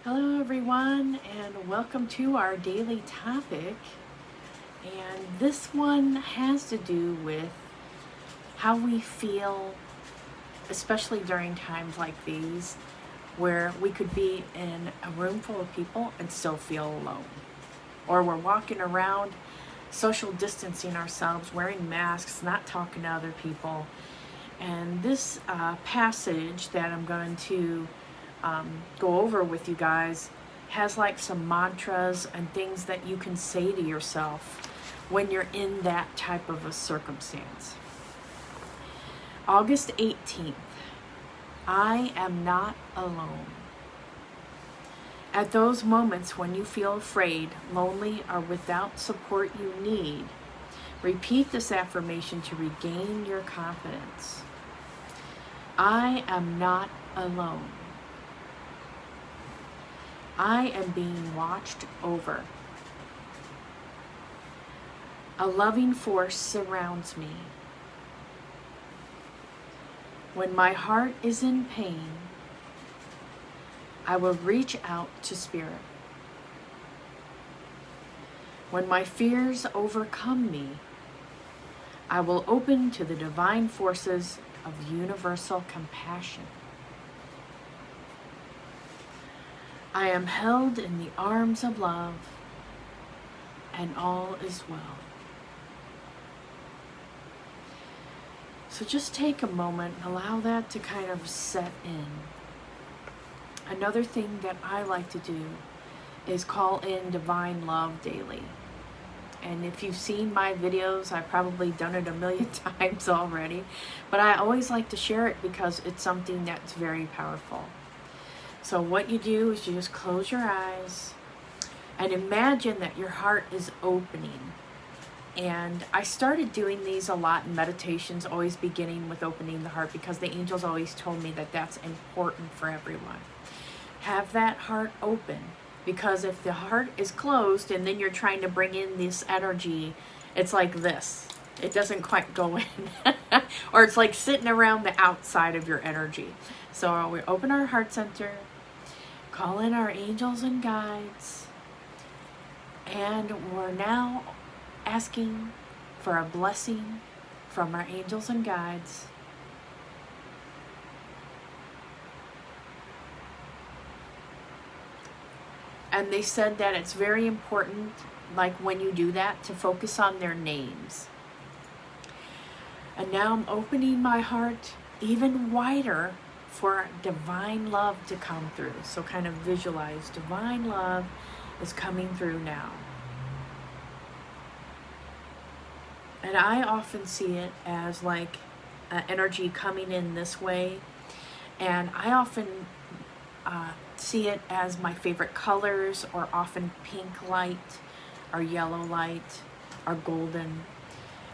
Hello everyone, and welcome to our daily topic. And this one has to do with how we feel, especially during times like these, where we could be in a room full of people and still feel alone. Or we're walking around social distancing ourselves, wearing masks, not talking to other people. And this passage that I'm going to go over with you guys has like some mantras and things that you can say to yourself when you're in that type of a circumstance. August 18th, I am not alone. At those moments when you feel afraid, lonely, or without support you need, repeat this affirmation to regain your confidence. I am not alone. I am being watched over. A loving force surrounds me. When my heart is in pain, I will reach out to Spirit. When my fears overcome me, I will open to the divine forces of universal compassion. I am held in the arms of love, and all is well. So just take a moment and allow that to kind of set in. Another thing that I like to do is call in divine love daily. And if you've seen my videos, I've probably done it a million times already, but I always like to share it because it's something that's very powerful. So what you do is you just close your eyes and imagine that your heart is opening. And I started doing these a lot in meditations, always beginning with opening the heart, because the angels always told me that that's important for everyone. Have that heart open, because if the heart is closed and then you're trying to bring in this energy, it's like this. It doesn't quite go in. Or it's like sitting around the outside of your energy. So we open our heart center, call in our angels and guides, and we're now asking for a blessing from our angels and guides. And they said that it's very important, like when you do that, to focus on their names. And now I'm opening my heart even wider for divine love to come through. So kind of visualize divine love is coming through now. And I often see it as like energy coming in this way. And I often see it as my favorite colors, or often pink light, or yellow light, or golden.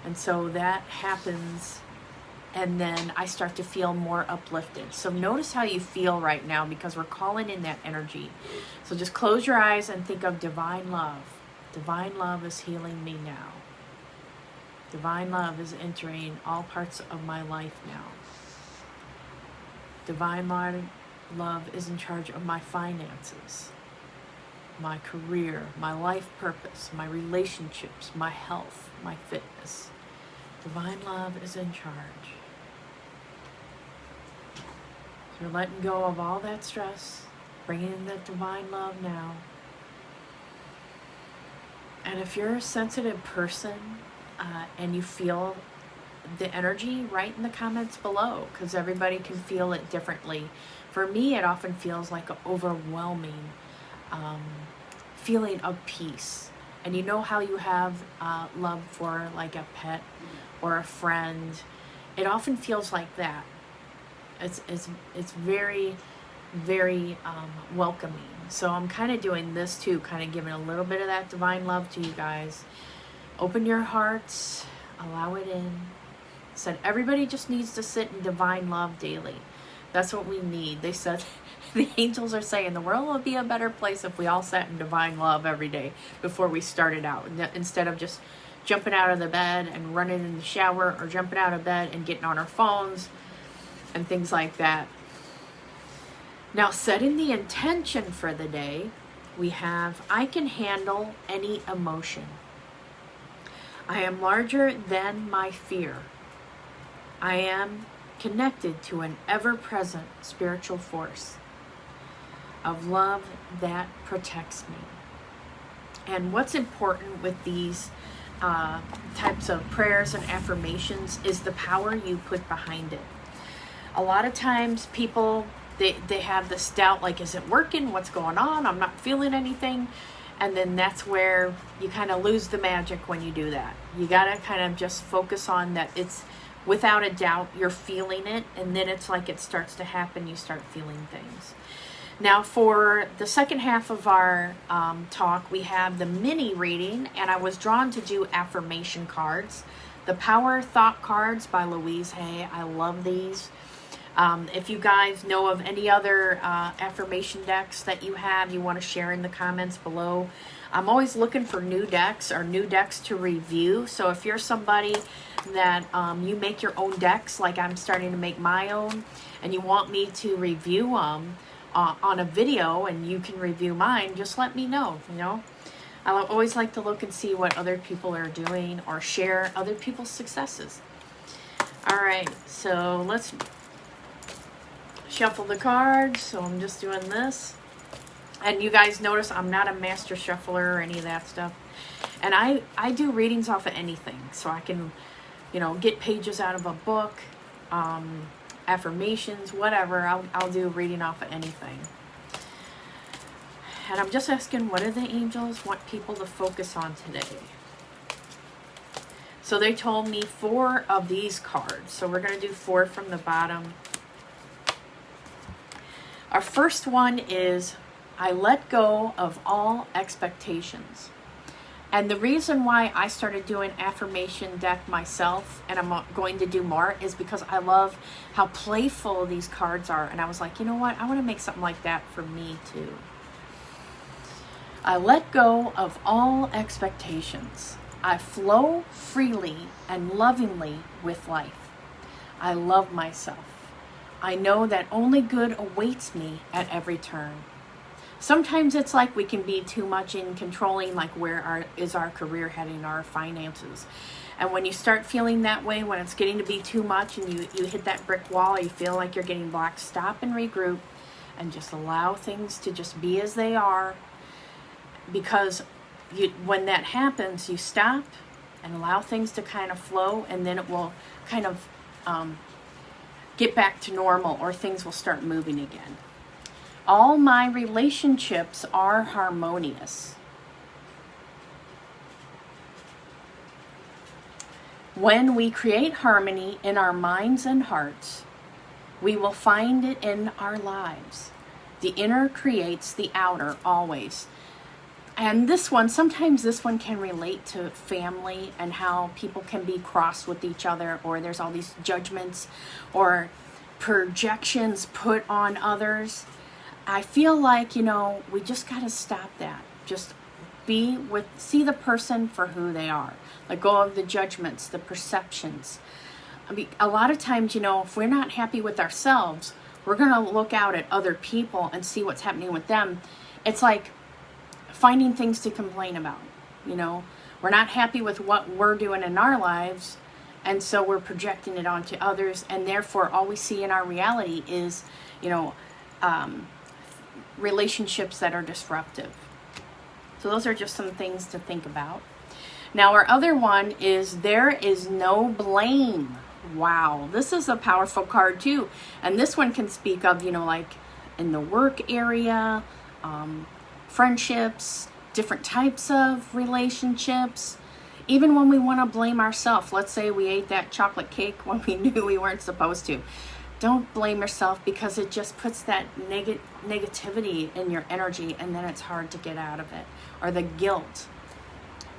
And so that happens, and then I start to feel more uplifted. So notice how you feel right now, because we're calling in that energy. So just close your eyes and think of divine love. Divine love is healing me now. Divine love is entering all parts of my life now. Divine love is in charge of my finances, my career, my life purpose, my relationships, my health, my fitness. Divine love is in charge. So you're letting go of all that stress, bringing in that divine love now. And if you're a sensitive person and you feel the energy, write in the comments below, because everybody can feel it differently. For me, it often feels like an overwhelming feeling of peace. And you know how you have love for like a pet or a friend? It often feels like that. It's very, very welcoming. So I'm kind of doing this too, kind of giving a little bit of that divine love to you guys. Open your hearts, allow it in. Said everybody just needs to sit in divine love daily. That's what we need. They said, the angels are saying the world would be a better place if we all sat in divine love every day before we started out, instead of just jumping out of the bed and running in the shower, or jumping out of bed and getting on our phones and things like that. Now, setting the intention for the day, we have, I can handle any emotion. I am larger than my fear. I am connected to an ever-present spiritual force of love that protects me. And what's important with these types of prayers and affirmations is the power you put behind it. A lot of times people, they have this doubt, like, is it working? What's going on? I'm not feeling anything. And then that's where you kind of lose the magic when you do that. You got to kind of just focus on that it's, without a doubt, you're feeling it. And then it's like it starts to happen. You start feeling things. Now, for the second half of our talk, we have the mini reading. And I was drawn to do affirmation cards. The Power Thought cards by Louise Hay. I love these. If you guys know of any other affirmation decks that you have, you want to share in the comments below. I'm always looking for new decks or new decks to review. So if you're somebody that you make your own decks, like I'm starting to make my own, and you want me to review them on a video and you can review mine, just let me know, you know. I always like to look and see what other people are doing or share other people's successes. All right, so let's shuffle the cards. So I'm just doing this. And you guys notice I'm not a master shuffler or any of that stuff. And I do readings off of anything. So I can, you know, get pages out of a book, affirmations, whatever. I'll do a reading off of anything. And I'm just asking, what do the angels want people to focus on today? So they told me 4 of these cards. So we're going to do 4 from the bottom. Our first one is, I let go of all expectations. And the reason why I started doing affirmation deck myself, and I'm going to do more, is because I love how playful these cards are. And I was like, you know what? I want to make something like that for me too. I let go of all expectations. I flow freely and lovingly with life. I love myself. I know that only good awaits me at every turn. Sometimes it's like we can be too much in controlling, like where is our career heading, our finances. And when you start feeling that way, when it's getting to be too much and you hit that brick wall, you feel like you're getting blocked, stop and regroup and just allow things to just be as they are. Because when that happens, you stop and allow things to kind of flow, and then it will kind of get back to normal, or things will start moving again. All my relationships are harmonious. When we create harmony in our minds and hearts, we will find it in our lives. The inner creates the outer always. And this one, sometimes this one can relate to family and how people can be cross with each other, or there's all these judgments or projections put on others. I feel like, you know, we just got to stop that. Just see the person for who they are. Let go of the judgments, the perceptions. I mean, a lot of times, you know, if we're not happy with ourselves, we're going to look out at other people and see what's happening with them. It's like finding things to complain about. You know, we're not happy with what we're doing in our lives, and so we're projecting it onto others, and therefore all we see in our reality is, you know, relationships that are disruptive. So those are just some things to think about. Now our other one is, there is no blame. Wow, this is a powerful card too. And this one can speak of, you know, like in the work area, friendships, different types of relationships. Even when we want to blame ourselves, let's say we ate that chocolate cake when we knew we weren't supposed to. Don't blame yourself, because it just puts that negativity in your energy, and then it's hard to get out of it. Or the guilt.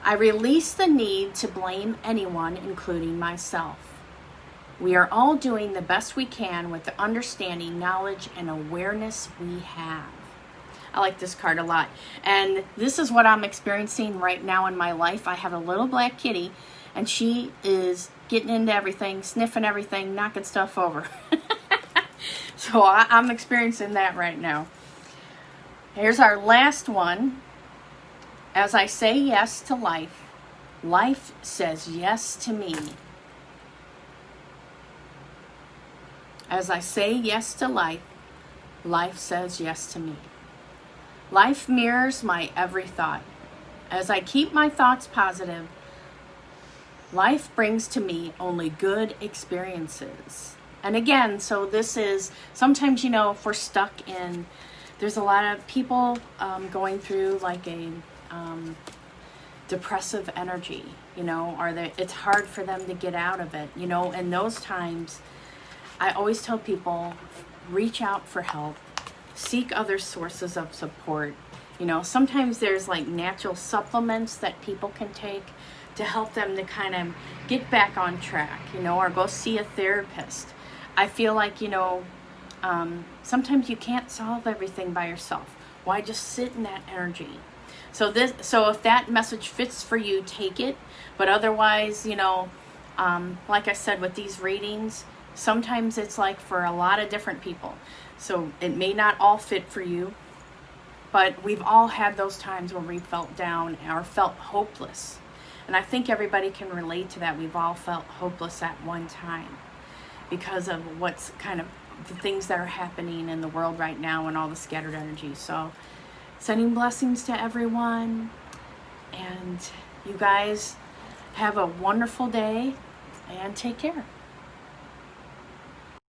I release the need to blame anyone, including myself. We are all doing the best we can with the understanding, knowledge, and awareness we have. I like this card a lot. And this is what I'm experiencing right now in my life. I have a little black kitty, and she is getting into everything, sniffing everything, knocking stuff over. So I'm experiencing that right now. Here's our last one. As I say yes to life, life says yes to me. As I say yes to life, life says yes to me. Life mirrors my every thought. As I keep my thoughts positive, life brings to me only good experiences. And again, so this is, sometimes, if we're stuck in, there's a lot of people going through like a depressive energy, or it's hard for them to get out of it, in those times, I always tell people, reach out for help, seek other sources of support. Sometimes there's like natural supplements that people can take to help them to kind of get back on track, or go see a therapist. I feel like, sometimes you can't solve everything by yourself. Why just sit in that energy? So if that message fits for you, take it. But otherwise, like I said, with these readings, sometimes it's like for a lot of different people. So it may not all fit for you, but we've all had those times where we felt down or felt hopeless. And I think everybody can relate to that. We've all felt hopeless at one time because of what's kind of the things that are happening in the world right now and all the scattered energy. So sending blessings to everyone, and you guys have a wonderful day and take care.